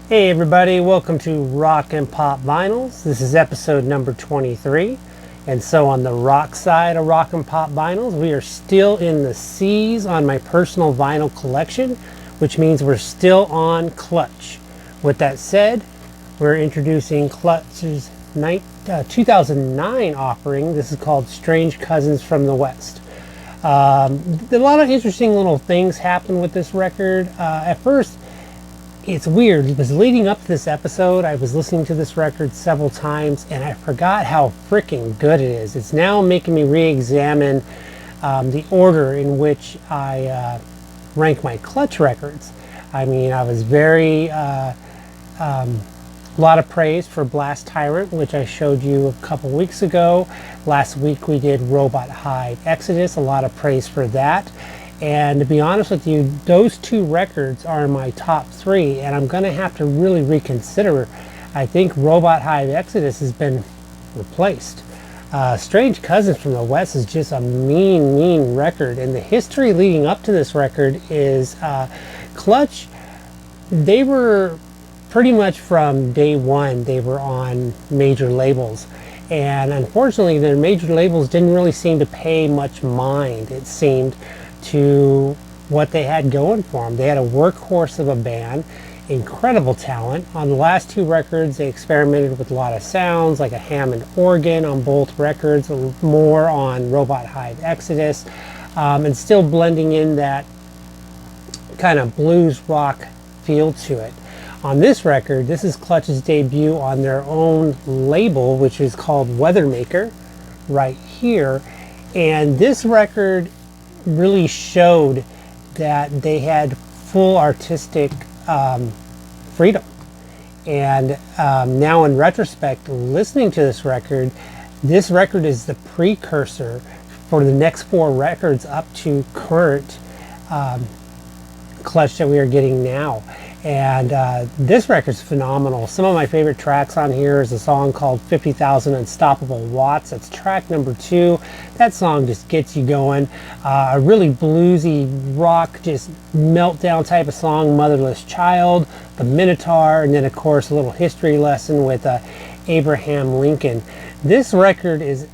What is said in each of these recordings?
Hey everybody, welcome to Rock and Pop Vinyls. This is episode number 23. And so on the rock side of Rock and Pop Vinyls, we are still in the C's on my personal vinyl collection, which means we're still on Clutch. With that said, we're introducing Clutch's 2009 offering. This is called Strange Cousins from the West. A lot of interesting little things happened with this record. At first, it's weird because leading up to this episode, I was listening to this record several times and I forgot how freaking good it is. It's now making me re-examine the order in which I rank my Clutch records. I mean, I was a lot of praise for Blast Tyrant, which I showed you a couple weeks ago. Last week we did Robot Hive Exodus, a lot of praise for that. And to be honest with you, those two records are in my top three, and I'm going to have to really reconsider. I think Robot Hive Exodus has been replaced. Strange Cousins from the West is just a mean record, and the history leading up to this record is Clutch. They were pretty much from day one, they were on major labels. And unfortunately, their major labels didn't really seem to pay much mind, it seemed, to what they had going for them. They had a workhorse of a band, incredible talent. On the last two records, they experimented with a lot of sounds, like a Hammond organ on both records, more on Robot Hive Exodus, and still blending in that kind of blues rock feel to it. On this record, this is Clutch's debut on their own label, which is called Weathermaker, right here. And this record really showed that they had full artistic freedom. And now in retrospect, listening to this record is the precursor for the next four records up to current Clutch that we are getting now. And this record's phenomenal. Some of my favorite tracks on here is a song called 50,000 Unstoppable Watts. That's track number 2. That song just gets you going. A really bluesy rock, just meltdown type of song, Motherless Child, The Minotaur, and then of course a little history lesson with Abraham Lincoln. This record is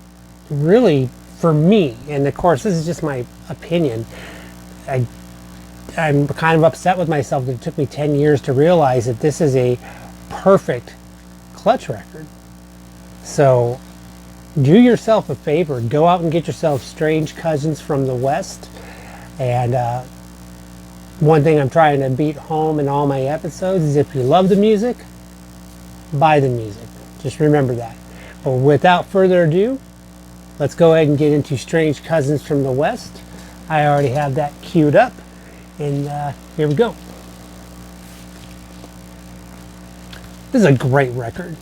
really, for me, and of course this is just my opinion, I'm kind of upset with myself that it took me 10 years to realize that this is a perfect Clutch record. So do yourself a favor, go out and get yourself Strange Cousins from the West. And one thing I'm trying to beat home in all my episodes is if you love the music, buy the music. Just remember that. But without further ado, let's go ahead and get into Strange Cousins from the West. I already have that queued up. And here we go. This is a great record.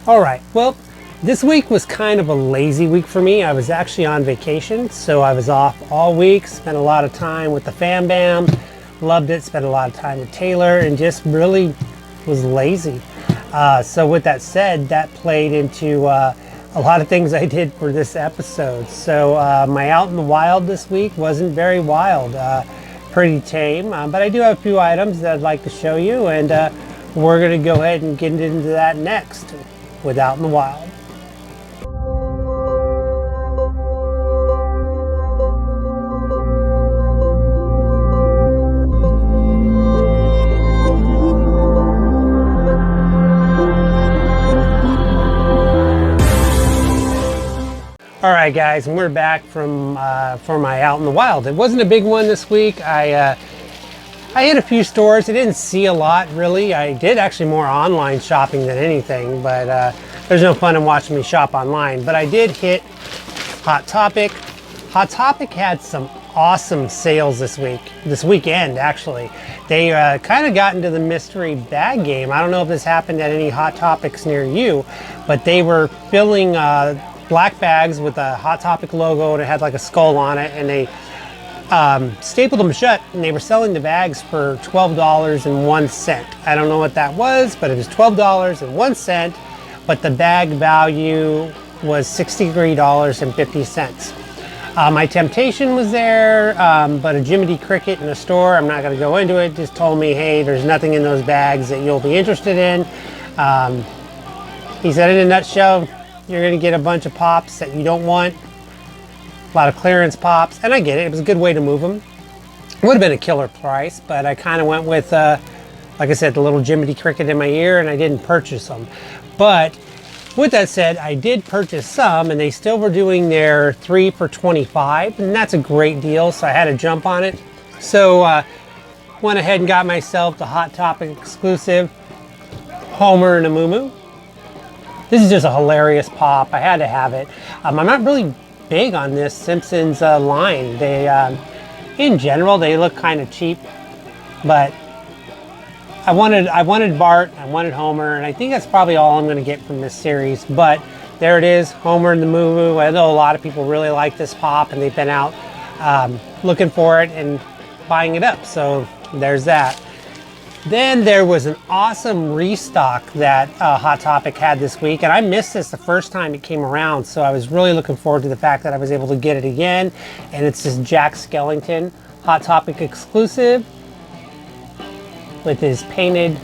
Alright, well, this week was kind of a lazy week for me. I was actually on vacation, so I was off all week, spent a lot of time with the fam bam, loved it, spent a lot of time with Taylor, and just really was lazy. So with that said, that played into a lot of things I did for this episode. So my Out in the Wild this week wasn't very wild, pretty tame, but I do have a few items that I'd like to show you, and we're going to go ahead and get into that next with Out in the Wild. Alright guys, and we're back from for my Out in the Wild. It wasn't a big one this week. I hit a few stores. I didn't see a lot really. I did actually more online shopping than anything, but there's no fun in watching me shop online. But I did hit Hot Topic. Hot Topic had some awesome sales this weekend actually. They kind of got into the mystery bag game. I don't know if this happened at any Hot Topics near you, but they were filling black bags with a Hot Topic logo, and it had like a skull on it, and they stapled them shut, and they were selling the bags for $12.01. I don't know what that was, but it was $12.01, but the bag value was $63.50. My Temptation was there, but a Jiminy Cricket in the store, I'm not going to go into it, just told me, hey, there's nothing in those bags that you'll be interested in. He said, in a nutshell, you're going to get a bunch of pops that you don't want, a lot of clearance pops, and I get it. It was a good way to move them. Would have been a killer price, but I kind of went with, like I said, the little Jiminy Cricket in my ear, and I didn't purchase them. But with that said, I did purchase some, and they still were doing their 3 for $25, and that's a great deal, so I had to jump on it. So went ahead and got myself the Hot Topic exclusive Homer and a Moo Moo. This is just a hilarious pop. I had to have it. I'm not really big on this Simpsons line. They, in general, they look kind of cheap, but I wanted Bart, I wanted Homer, and I think that's probably all I'm going to get from this series. But there it is, Homer and the Moo Moo. I know a lot of people really like this pop, and they've been out looking for it and buying it up. So there's that. Then there was an awesome restock that Hot Topic had this week, and I missed this the first time it came around. So I was really looking forward to the fact that I was able to get it again. And it's this Jack Skellington Hot Topic exclusive with his painted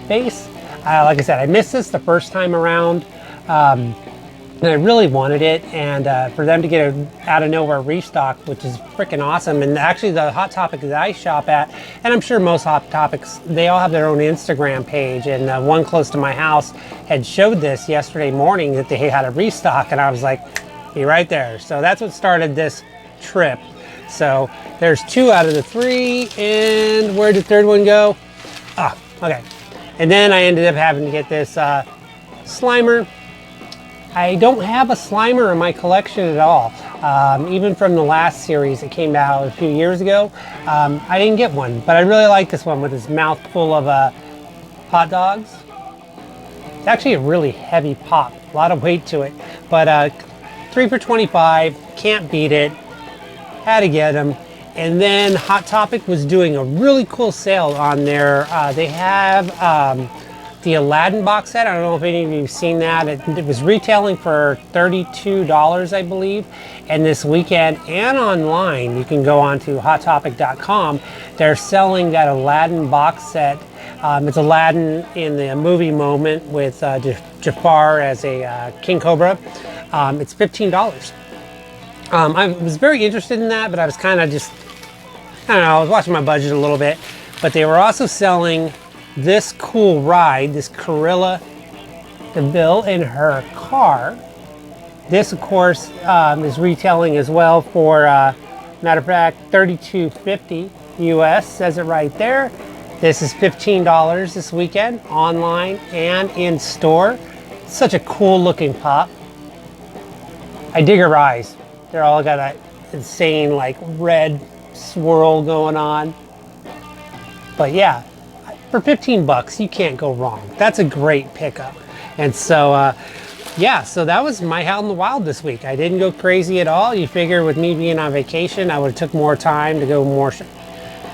face. Like I said, I missed this the first time around, and I really wanted it, and for them to get a out of nowhere restock, which is freaking awesome. And actually the Hot Topic that I shop at, and I'm sure most Hot Topics, they all have their own Instagram page, and one close to my house had showed this yesterday morning that they had a restock, and I was like, be right there. So that's what started this trip. So there's 2 out of the 3, and where did the third one go? Ah, okay. And then I ended up having to get this Slimer. I don't have a Slimer in my collection at all. Even from the last series that came out a few years ago, I didn't get one. But I really like this one with his mouth full of hot dogs. It's actually a really heavy pop, a lot of weight to it. But 3 for $25, can't beat it. Had to get them. And then Hot Topic was doing a really cool sale on their, they have the Aladdin box set. I don't know if any of you have seen that. It was retailing for $32, I believe. And this weekend and online, you can go on to hottopic.com. They're selling that Aladdin box set. It's Aladdin in the movie moment with Jafar as a King Cobra. It's $15. I was very interested in that, but I was kind of just, I don't know, I was watching my budget a little bit. But they were also selling this cool ride, this Cruella de Vil in her car. This, of course, is retailing as well for, matter of fact, $32.50 US, says it right there. This is $15 this weekend, online and in store. Such a cool looking pop. I dig her eyes. They're all got that insane like red swirl going on. But yeah, for 15 bucks, you can't go wrong. That's a great pickup. And so, yeah, so that was my Out in the Wild this week. I didn't go crazy at all. You figure with me being on vacation, I would have took more time to go more.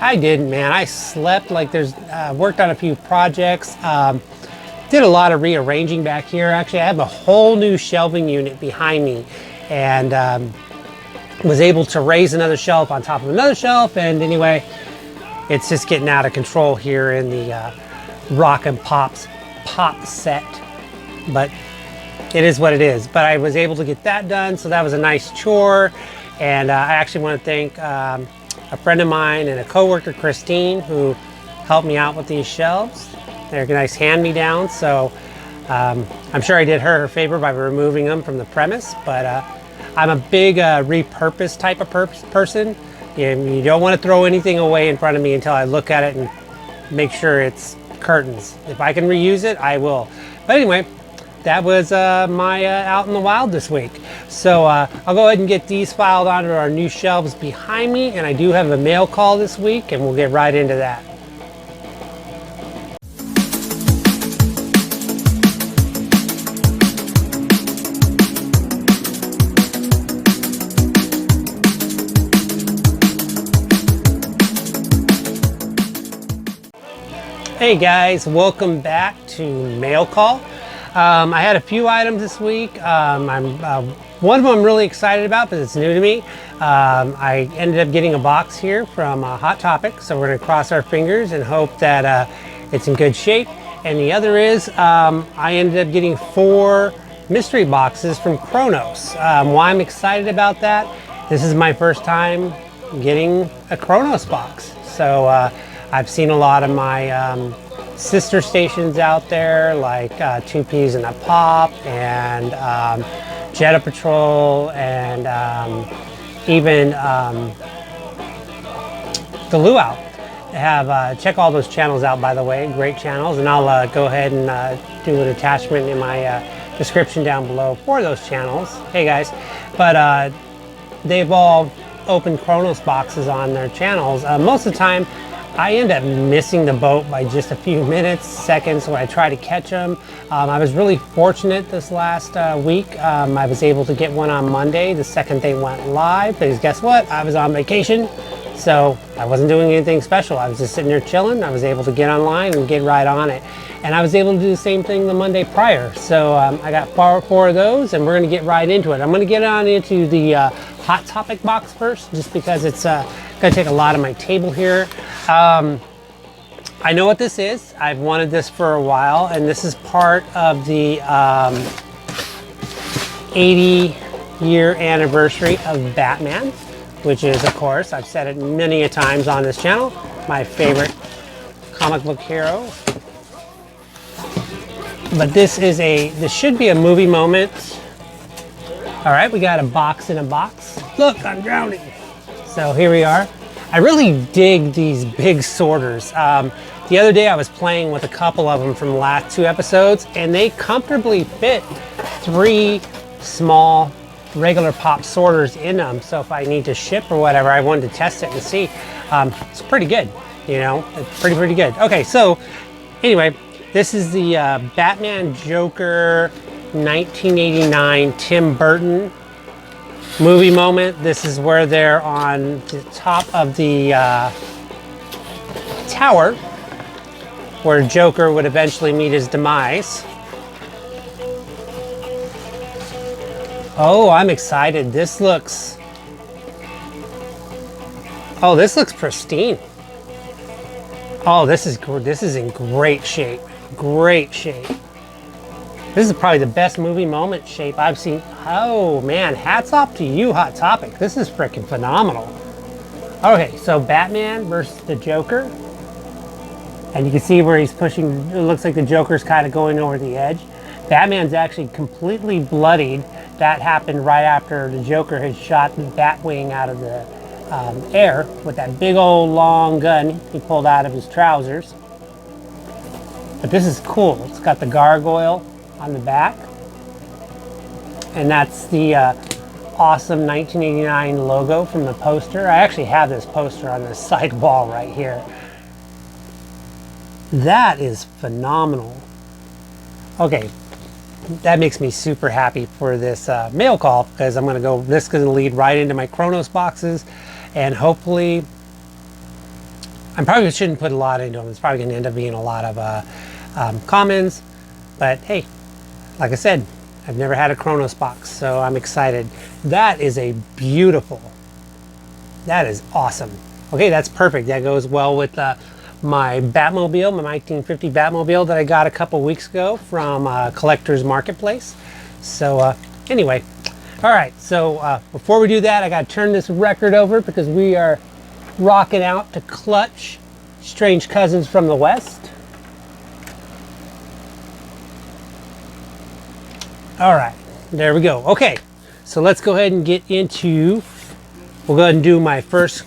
I didn't, man. I slept like there's, worked on a few projects. Did a lot of rearranging back here. Actually, I have a whole new shelving unit behind me, and was able to raise another shelf on top of another shelf. And anyway, it's just getting out of control here in the Rock and Pop's pop set, but it is what it is. But I was able to get that done, so that was a nice chore. And I actually want to thank a friend of mine and a coworker, Christine, who helped me out with these shelves. They're a nice hand-me-down, so I'm sure I did her a favor by removing them from the premise. But I'm a big repurpose type of person. You don't want to throw anything away in front of me until I look at it and make sure it's curtains. If I can reuse it, I will. But anyway, that was my Out in the Wild this week. So I'll go ahead and get these filed onto our new shelves behind me, and I do have a mail call this week, and we'll get right into that. Hey guys, welcome back to Mail Call. I had a few items this week. I'm One of them I'm really excited about because it's new to me. I ended up getting a box here from Hot Topic, so we're going to cross our fingers and hope that it's in good shape. And the other is I ended up getting 4 mystery boxes from Kronos. Why I'm excited about that, this is my first time getting a Kronos box. So I've seen a lot of my sister stations out there, like 2 Peas and a Pop and Jedha Patrol, and even the Luau. Have check all those channels out, by the way, great channels, and I'll go ahead and do an attachment in my description down below for those channels. Hey guys, but they've all opened Kronos boxes on their channels. Most of the time I end up missing the boat by just a few minutes, seconds when I try to catch them. I was really fortunate this last week. I was able to get one on Monday, the second they went live, because guess what? I was on vacation. So I wasn't doing anything special. I was just sitting there chilling. I was able to get online and get right on it. And I was able to do the same thing the Monday prior. So I got 4 of those, and we're going to get right into it. I'm going to get on into the Hot Topic box first, just because it's going to take a lot of my table here. I know what this is. I've wanted this for a while, and this is part of the 80-year anniversary of Batman, which is, of course, I've said it many a times on this channel, my favorite comic book hero. But this should be a movie moment. All right, we got a box in a box. Look, I'm drowning. So here we are. I really dig these big sorters. The other day I was playing with a couple of them from the last 2 episodes, and they comfortably fit 3 small regular pop sorters in them. So if I need to ship or whatever, I wanted to test it and see. It's pretty good, you know, it's pretty good. Okay, so anyway, this is the Batman Joker 1989 Tim Burton movie moment. This is where they're on the top of the tower where Joker would eventually meet his demise. Oh, I'm excited. This looks pristine. Oh, this is in great shape. Great shape. This is probably the best movie moment shape I've seen. Oh man, hats off to you, Hot Topic. This is freaking phenomenal. Okay, so Batman versus the Joker. And you can see where he's pushing, it looks like the Joker's kind of going over the edge. Batman's actually completely bloodied. That happened right after the Joker had shot the Batwing out of the air with that big old long gun he pulled out of his trousers. But this is cool. It's got the gargoyle on the back. And that's the awesome 1989 logo from the poster. I actually have this poster on this side wall right here. That is phenomenal. Okay, that makes me super happy for this mail call, because I'm going to go, this is going to lead right into my Kronos boxes, and hopefully, I probably shouldn't put a lot into them. It's probably going to end up being a lot of commons, but hey, like I said, I've never had a Kronos box, so I'm excited. That is a beautiful, that is awesome. Okay, that's perfect. That goes well with my Batmobile, my 1950 Batmobile that I got a couple weeks ago from Collector's Marketplace. So anyway, all right, so before we do that, I got to turn this record over because we are rocking out to Clutch, Strange Cousins from the West. All right, there we go. Okay, so let's go ahead and get into, we'll go ahead and do my first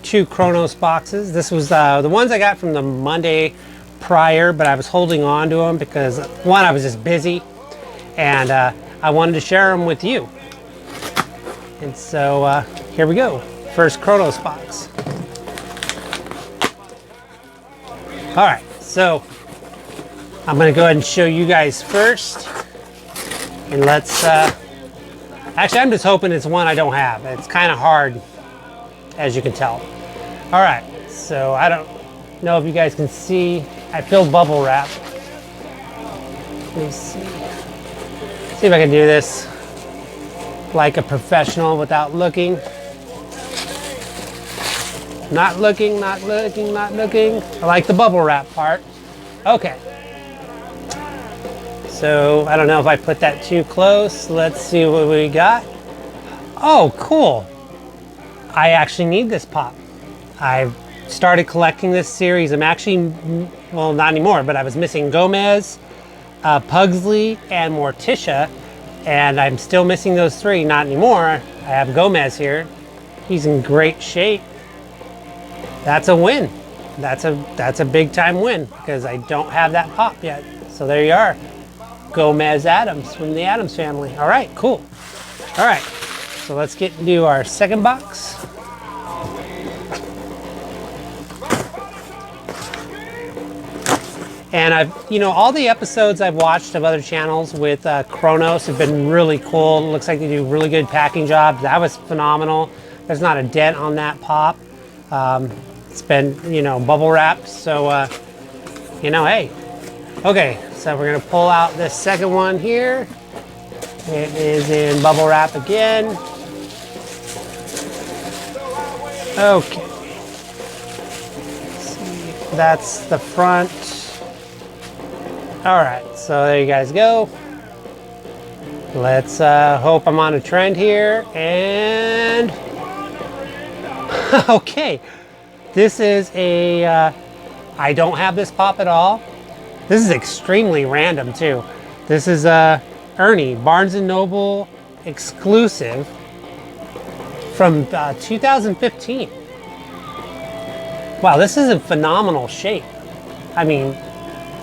2 Kronos boxes. This was the ones I got from the Monday prior, but I was holding on to them because, one, I was just busy, and I wanted to share them with you. And so here we go. First Kronos box. All right, so I'm going to go ahead and show you guys first. And let's, actually, I'm just hoping it's one I don't have. It's kind of hard, as you can tell. All right, so I don't know if you guys can see. I filled bubble wrap. Let me see. See if I can do this. like a professional without looking. Not looking, not looking, not looking. I like the bubble wrap part. Okay. So I don't know if I put that too close. Let's see what we got. Oh, cool. I actually need this pop. I've started collecting this series. I'm actually, well, not anymore, but I was missing Gomez, Pugsley, and Morticia, and I'm still missing those three. Not anymore. I have Gomez here. He's in great shape. That's a win. That's a big time win because I don't have that pop yet. So there you are. Gomez Adams from the Adams family. All right, cool. All right, so let's get into our second box. And all the episodes I've watched of other channels with Kronos have been really cool. It looks like they do really good packing jobs. That was phenomenal. There's not a dent on that pop. It's been, bubble wrapped. So, hey. Okay, so we're gonna pull out this second one here. It is in bubble wrap again. Okay. Let's see. That's the front. All right, so there you guys go. Let's hope I'm on a trend here. And okay, this is a, I don't have this pop at all. This is extremely random too. This is Ernie, Barnes & Noble exclusive from 2015. Wow, this is in phenomenal shape. I mean,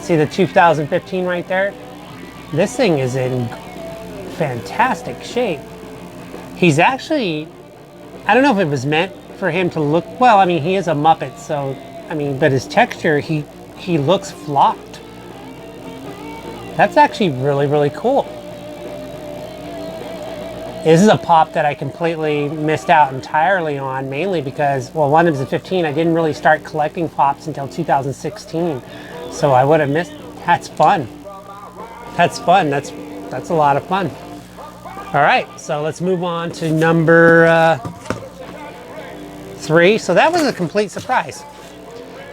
see the 2015 right there? This thing is in fantastic shape. He's actually, I don't know if it was meant for him to look, well, I mean, he is a Muppet, so, I mean, but his texture, he looks flopped. That's actually really, really cool. This is a pop that I completely missed out entirely on, mainly because, well, one of them is 15. I didn't really start collecting pops until 2016. So I would have missed. That's fun. That's fun. That's a lot of fun. All right, so let's move on to number 3. So that was a complete surprise.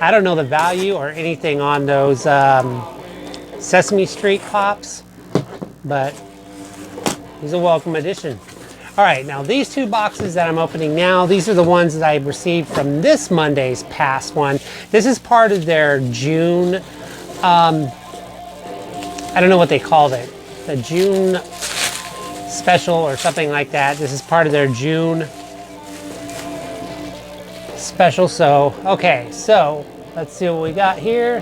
I don't know the value or anything on those Sesame Street pops, but he's a welcome addition. All right, now these 2 boxes that I'm opening now, these are the ones that I received from this Monday's past one. This is part of their June, I don't know what they called it, the June special or something like that. This is part of their June special. So, okay, so let's see what we got here.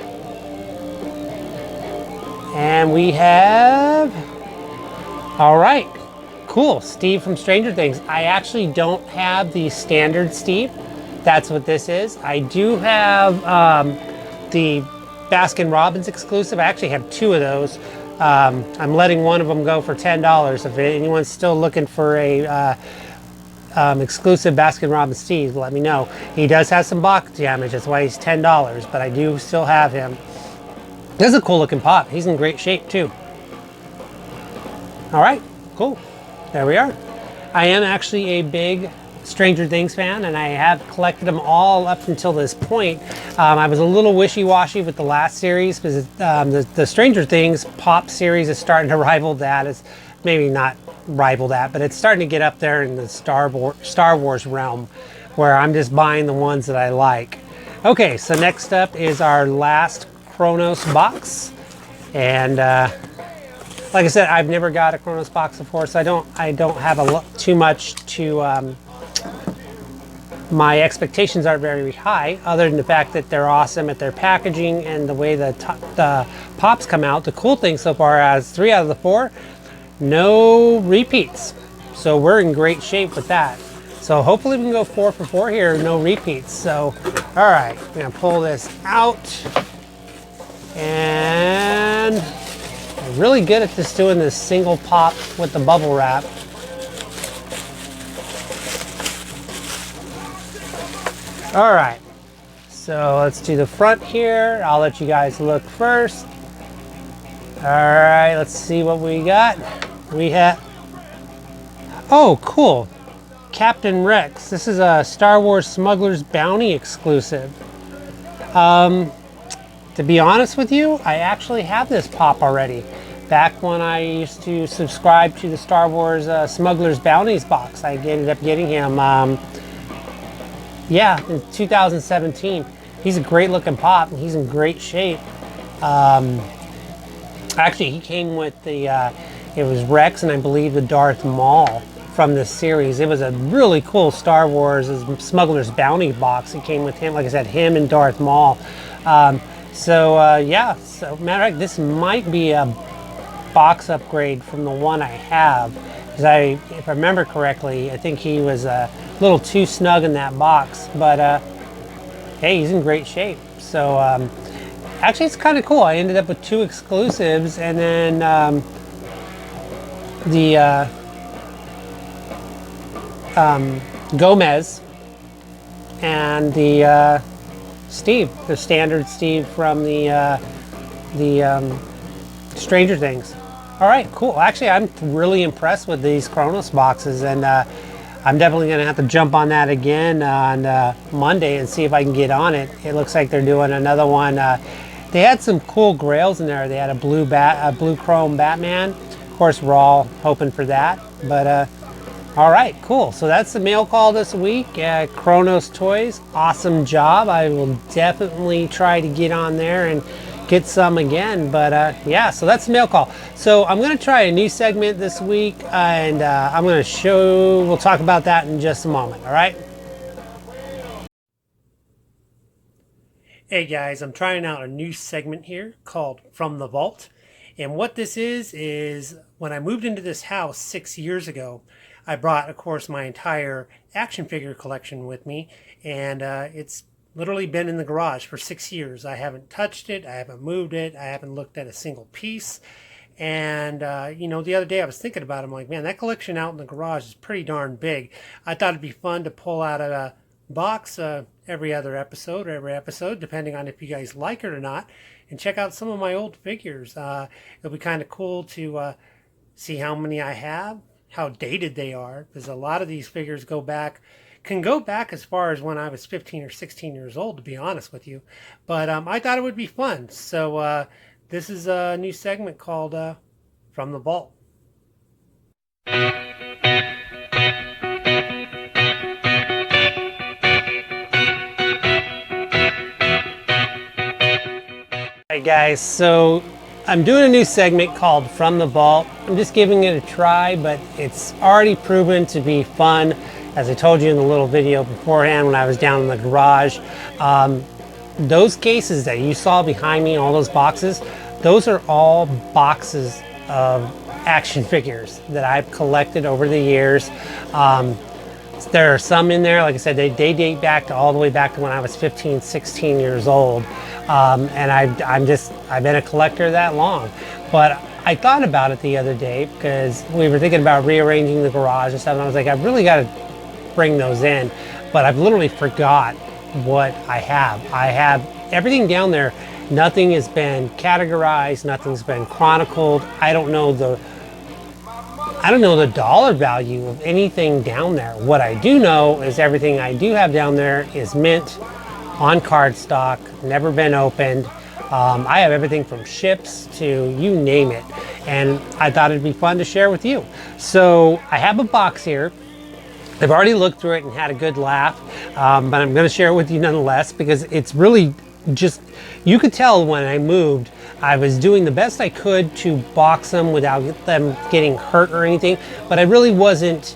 And we have, all right, cool, Steve from Stranger Things. I actually don't have the standard Steve. That's what this is. I do have the Baskin-Robbins exclusive. I actually have 2 of those. I'm letting one of them go for $10. If anyone's still looking for a exclusive Baskin-Robbins Steve, let me know. He does have some box damage, that's why he's $10, but I do still have him. This is a cool looking pop. He's in great shape too. All right, cool. There we are. I am actually a big Stranger Things fan, and I have collected them all up until this point. I was a little wishy-washy with the last series because the Stranger Things pop series is starting to rival that. It's maybe not rival that, but it's starting to get up there in the Star Wars realm, where I'm just buying the ones that I like. Okay, so next up is our last Kronos box, and like I said, I've never got a Kronos box before, so I don't have too much to. My expectations aren't very high, other than the fact that they're awesome at their packaging and the way the pops come out. The cool thing so far is 3 out of the 4, no repeats, so we're in great shape with that. So hopefully we can go 4 for 4 here, no repeats. So, all right, I'm gonna pull this out. And I'm really good at just doing this single pop with the bubble wrap. All right, so let's do the front here. I'll let you guys look first. All right, let's see what we got. We have, Oh, cool. Captain Rex. This is a Star Wars Smuggler's Bounty exclusive. To be honest with you, I actually have this pop already. Back when I used to subscribe to the Star Wars Smuggler's Bounties box, I ended up getting him, yeah, in 2017. He's a great looking pop, and he's in great shape. Actually, he came with the, it was Rex and I believe the Darth Maul from this series. It was a really cool Star Wars Smuggler's Bounty box. It came with him, like I said, him and Darth Maul. Yeah, so matter of fact, this might be a box upgrade from the one I have. Because if I remember correctly, I think he was a little too snug in that box. But hey, he's in great shape. So actually, it's kind of cool. I ended up with 2 exclusives, and then the Gomez and the Steve, the standard Steve from the Stranger Things. All right, cool. Actually, I'm really impressed with these Kronos boxes, and I'm definitely going to have to jump on that again on Monday and see if I can get on it. It looks like they're doing another one. They had some cool grails in there. They had a blue chrome Batman. Of course, we're all hoping for that. But all right, cool. So that's the mail call this week. Kronos Toys, awesome job. I will definitely try to get on there and get some again. But yeah, so that's the mail call. So I'm going to try a new segment this week, and I'm going to we'll talk about that in just a moment. All right. Hey guys, I'm trying out a new segment here called From the Vault. And what this is when I moved into this house 6 years ago, I brought, of course, my entire action figure collection with me. And it's literally been in the garage for 6 years. I haven't touched it. I haven't moved it. I haven't looked at a single piece. And, you know, the other day I was thinking about it. I'm like, man, that collection out in the garage is pretty darn big. I thought it'd be fun to pull out a box every episode, depending on if you guys like it or not, and check out some of my old figures. It'll be kind of cool to see how many I have, how dated they are, because a lot of these figures can go back as far as when I was 15 or 16 years old, to be honest with you. But I thought it would be fun. So this is a new segment called From the Vault. Hey guys, so I'm doing a new segment called From the Vault. I'm just giving it a try, but it's already proven to be fun. As I told you in the little video beforehand when I was down in the garage, those cases that you saw behind me, all those boxes, those are all boxes of action figures that I've collected over the years. There are some in there, like I said, they date back to all the way back to when I was 15, 16 years old. And I've been a collector that long. But I thought about it the other day because we were thinking about rearranging the garage and stuff, and I was like, I've really got to bring those in, but I've literally forgot what I have. I have everything down there. Nothing has been categorized, nothing's been chronicled. I don't know the dollar value of anything down there. What I do know is everything I do have down there is mint, on cardstock, never been opened. I have everything from ships to you name it. And I thought it'd be fun to share with you. So I have a box here. I've already looked through it and had a good laugh, but I'm going to share it with you nonetheless because it's really just, you could tell when I moved, I was doing the best I could to box them without them getting hurt or anything, but I really wasn't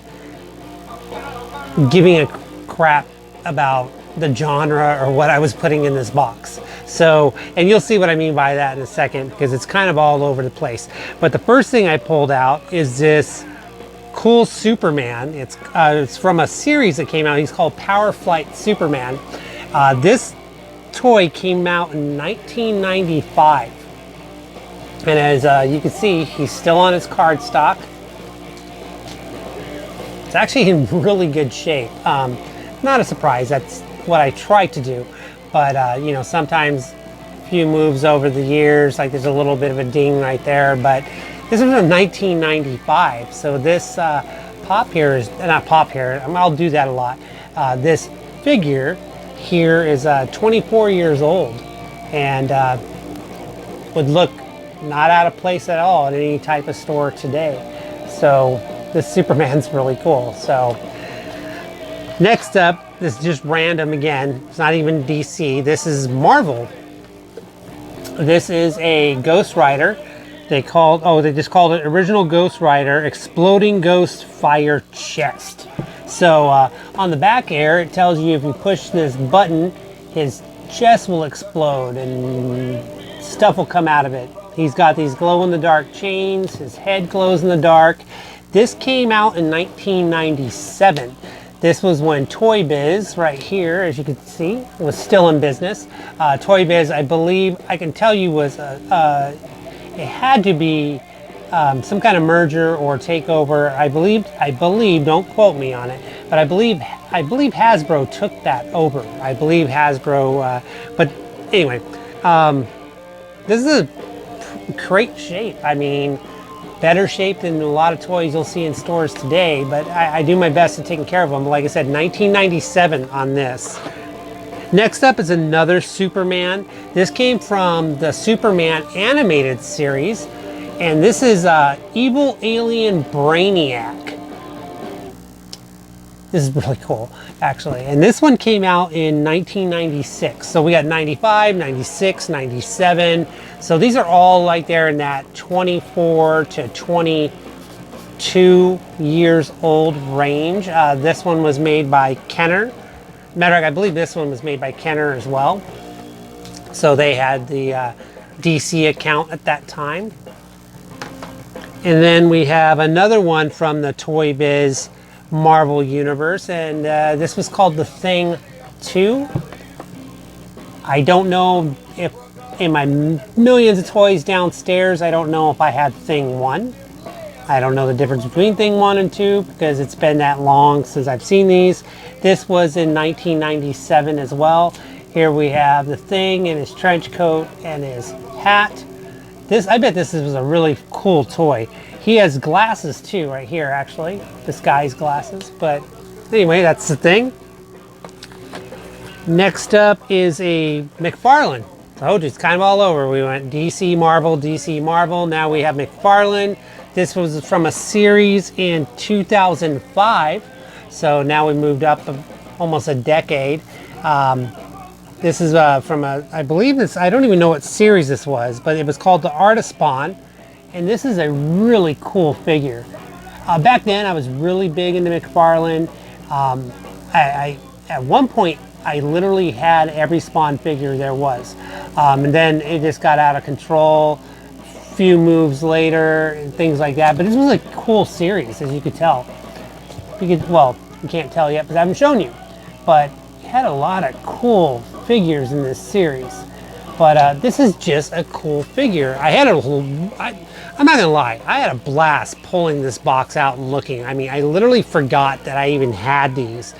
giving a crap about the genre or what I was putting in this box. So, and you'll see what I mean by that in a second because it's kind of all over the place. But the first thing I pulled out is this cool Superman. It's from a series that came out. He's called Power Flight Superman. This toy came out in 1995. And as you can see, he's still on his cardstock. It's actually in really good shape. Not a surprise, that's what I try to do. But you know, sometimes a few moves over the years, like there's a little bit of a ding right there, but this was in 1995. So this pop here is, not pop here, I'll do that a lot. This figure here is 24 years old and would look not out of place at all at any type of store today. So this Superman's really cool. So next up, this is just random again. It's not even DC. This is Marvel. This is a Ghost Rider. They just called it Original Ghost Rider Exploding Ghost Fire Chest. So on the back here, it tells you if you push this button, his chest will explode and stuff will come out of it. He's got these glow-in-the-dark chains. His head glows in the dark. This came out in 1997. This was when Toy Biz, right here, as you can see, was still in business. Toy Biz, I believe, I can tell you, was it had to be some kind of merger or takeover. I believe, don't quote me on it, but I believe Hasbro took that over. I believe Hasbro, but anyway, this is a great shape. I mean, better shape than a lot of toys you'll see in stores today, but I do my best at taking care of them. Like I said, 1997 on this. Next up is another Superman. This came from the Superman animated series, and this is Evil Alien Brainiac. This is really cool, actually. And this one came out in 1996. So we got 95, 96, 97. So these are all like there in that 24 to 22 years old range. This one was made by Kenner. Matter of fact, I believe this one was made by Kenner as well. So they had the DC account at that time. And then we have another one from the Toy Biz Marvel Universe, and this was called The Thing 2. I don't know if in my millions of toys downstairs, I don't know if I had Thing 1. I don't know the difference between Thing 1 and 2 because it's been that long since I've seen these. This was in 1997 as well. Here we have the Thing in his trench coat and his hat. I bet this was a really cool toy. He has glasses too, right here actually. This guy's glasses, but anyway, that's the Thing. Next up is a McFarlane. Oh, it's kind of all over. We went DC, Marvel, DC, Marvel. Now we have McFarlane. This was from a series in 2005. So now we moved up almost a decade. This is from I believe this, I don't even know what series this was, but it was called The Art of Spawn. And this is a really cool figure. Back then I was really big into McFarlane. At one point, I literally had every Spawn figure there was. And then it just got out of control. Few moves later and things like that. But this was a cool series, as you could tell. Well, you can't tell yet because I haven't shown you. But it had a lot of cool figures in this series. But this is just a cool figure. I'm not gonna lie, I had a blast pulling this box out and looking. I mean, I literally forgot that I even had these.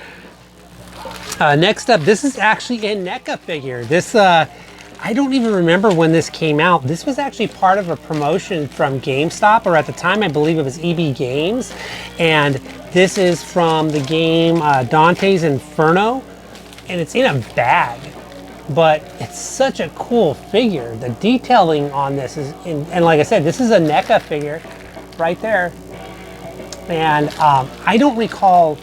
Next up, this is actually a NECA figure. This, I don't even remember when this came out. This was actually part of a promotion from GameStop, or at the time I believe it was EB Games. And this is from the game Dante's Inferno, and it's in a bag. But it's such a cool figure. The detailing on this is, and like I said, this is a NECA figure right there. And I don't recall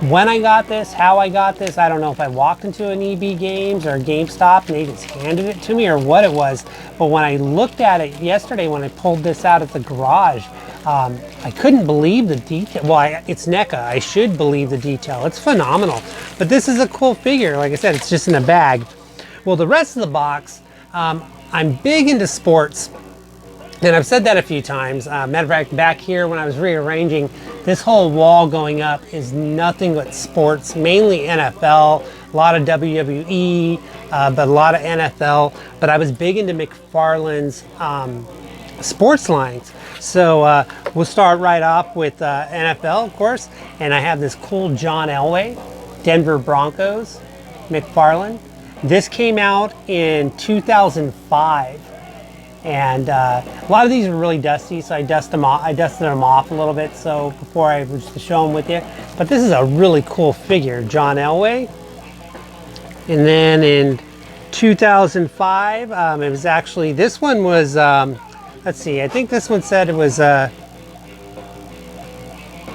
when I got this, how I got this. I don't know if I walked into an EB Games or GameStop and they just handed it to me or what it was. But when I looked at it yesterday, when I pulled this out at the garage, I couldn't believe the detail. Well, it's NECA. I should believe the detail. It's phenomenal. But this is a cool figure. Like I said, it's just in a bag. Well, the rest of the box, I'm big into sports. And I've said that a few times. Matter of fact, back here when I was rearranging, this whole wall going up is nothing but sports, mainly NFL, a lot of WWE, but a lot of NFL. But I was big into McFarlane's sports lines. So we'll start right off with NFL, of course. And I have this cool John Elway, Denver Broncos, McFarlane. This came out in 2005. And a lot of these are really dusty, so I dusted them off a little bit so before I was to show them with you. But this is a really cool figure, John Elway. And then in 2005, it was actually, this one was, let's see, I think this one said it was,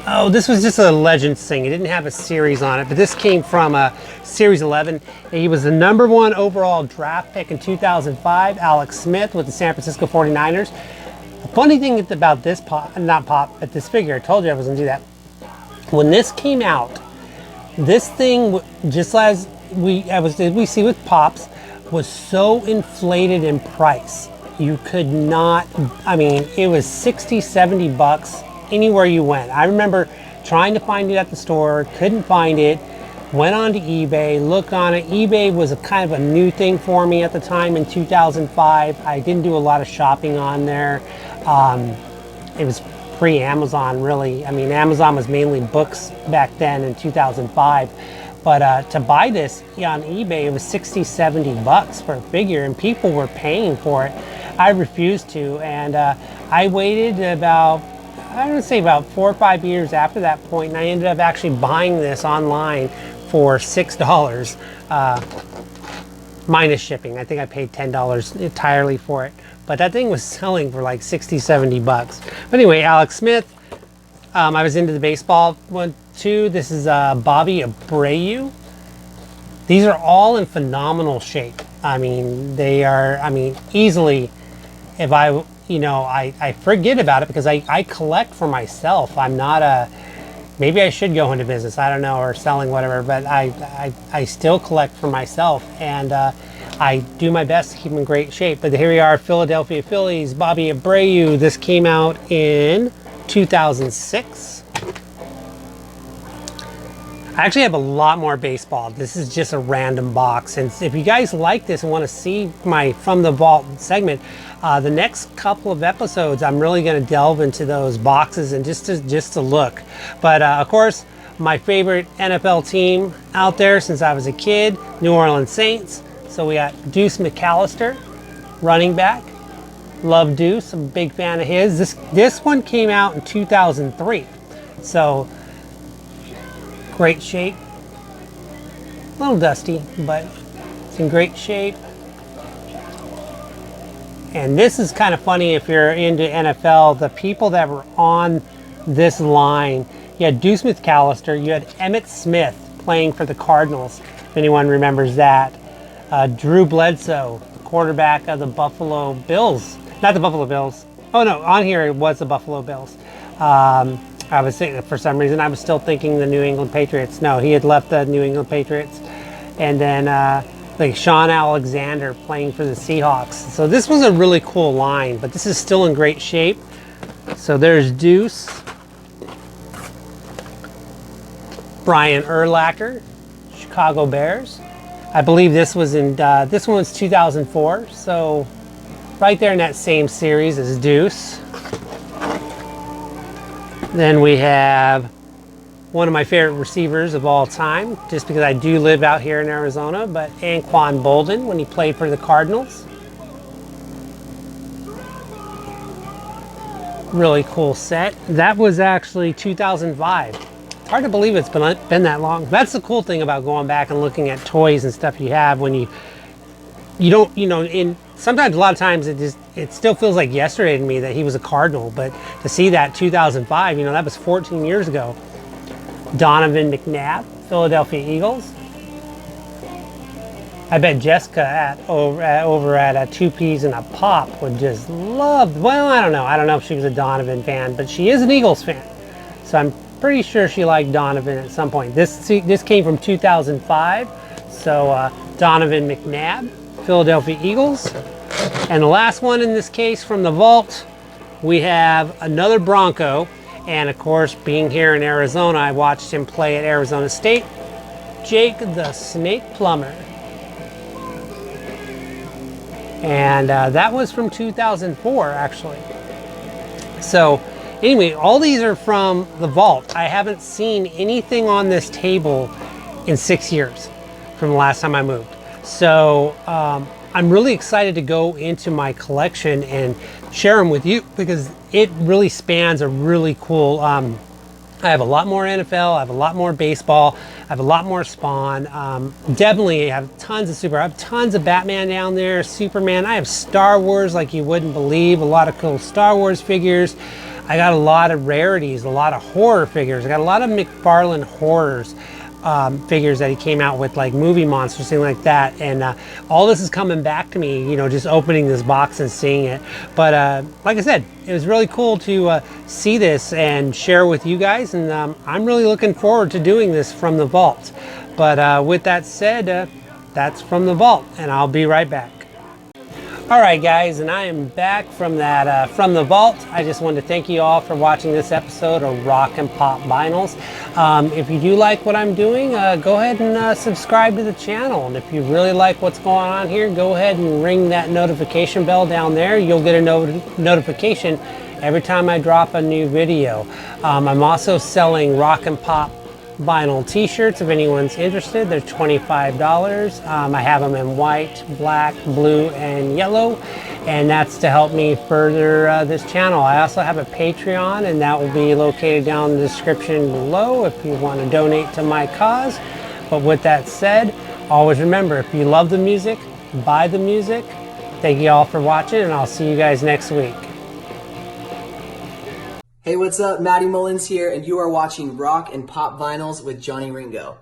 oh, this was just a Legends thing. It didn't have a series on it, but this came from Series 11. He was the #1 overall draft pick in 2005, Alex Smith with the San Francisco 49ers. The funny thing about this but this figure, I told you I was gonna do that. When this came out, this thing, just as we see with Pops, was so inflated in price. You could not, I mean, it was 60, 70 bucks anywhere you went. I remember trying to find it at the store, couldn't find it, went on to eBay, looked on it. eBay was a kind of a new thing for me at the time in 2005. I didn't do a lot of shopping on there. It was pre-Amazon, really. I mean, Amazon was mainly books back then in 2005. But to buy this on eBay, it was 60, 70 bucks for a figure, and people were paying for it. I refused to, and I waited about, I would say about 4 or 5 years after that point, and I ended up actually buying this online for $6, minus shipping. I think I paid $10 entirely for it, but that thing was selling for like 60, 70 bucks. But anyway, Alex Smith, I was into the baseball one too. This is Bobby Abreu. These are all in phenomenal shape. I mean, they are, I mean, easily, if I, you know, I forget about it because I collect for myself. I'm not a, maybe I should go into business, I don't know, or selling whatever, but I still collect for myself, and I do my best to keep them in great shape. But here we are, Philadelphia Phillies, Bobby Abreu. This came out in 2006. I actually have a lot more baseball. This is just a random box. And if you guys like this and want to see my From the Vault segment, the next couple of episodes, I'm really going to delve into those boxes and just to look. But of course, my favorite NFL team out there since I was a kid, New Orleans Saints. So we got Deuce McAllister, running back. Love Deuce, I'm a big fan of his. This one came out in 2003. So great shape. A little dusty, but it's in great shape. And this is kind of funny if you're into NFL, the people that were on this line. You had Deuce McAllister, you had Emmitt Smith playing for the Cardinals, if anyone remembers that. Drew Bledsoe, the quarterback of the Buffalo Bills. Not the Buffalo Bills. Oh no, on here it was the Buffalo Bills. I was thinking, for some reason, I was still thinking the New England Patriots. No, he had left the New England Patriots. And then like Sean Alexander playing for the Seahawks. So this was a really cool line, but this is still in great shape. So there's Deuce. Brian Urlacher, Chicago Bears. I believe this was in, this one was 2004. So right there in that same series as Deuce. Then we have one of my favorite receivers of all time, just because I do live out here in Arizona, but Anquan Boldin when he played for the Cardinals. Really cool set. That was actually 2005. It's hard to believe it's been that long. That's the cool thing about going back and looking at toys and stuff you have when you don't, you know, sometimes a lot of times it still feels like yesterday to me that he was a Cardinal, but to see that 2005, you know, that was 14 years ago. Donovan McNabb, Philadelphia Eagles. I bet Jessica over at Two Peas and a Pop would just love, well, I don't know if she was a Donovan fan, but she is an Eagles fan. So I'm pretty sure she liked Donovan at some point. This came from 2005. So Donovan McNabb, Philadelphia Eagles. And the last one in this case from the vault, we have another Bronco. And of course, being here in Arizona, I watched him play at Arizona State, Jake the Snake Plumber. And that was from 2004, actually. So anyway, all these are from the vault. I haven't seen anything on this table in 6 years from the last time I moved. So I'm really excited to go into my collection and share them with you because it really spans a really cool, I have a lot more NFL, I have a lot more baseball, I have a lot more Spawn. Definitely have tons of I have tons of Batman down there, Superman. I have Star Wars like you wouldn't believe, a lot of cool Star Wars figures. I got a lot of rarities, a lot of horror figures. I got a lot of McFarlane horrors. Figures that he came out with, like movie monsters, things like that, and all this is coming back to me, you know, just opening this box and seeing it. But like I said, it was really cool to see this and share with you guys, and I'm really looking forward to doing this from the vault. But with that said, that's from the vault, and I'll be right back. All right, guys, and I am back from that from the vault. I just wanted to thank you all for watching this episode of Rock and Pop Vinyls. If you do like what I'm doing, go ahead and subscribe to the channel. And if you really like what's going on here, go ahead and ring that notification bell down there. You'll get a notification every time I drop a new video. I'm also selling Rock and Pop vinyl t-shirts if anyone's interested. They're $25. I have them in white, black, blue, and yellow, and that's to help me further this channel. I also have a Patreon, and that will be located down in the description below if you want to donate to my cause. But with that said, always remember, if you love the music, buy the music. Thank you all for watching, and I'll see you guys next week. Hey, what's up? Matty Mullins here, and you are watching Rock and Pop Vinyls with Johnny Ringo.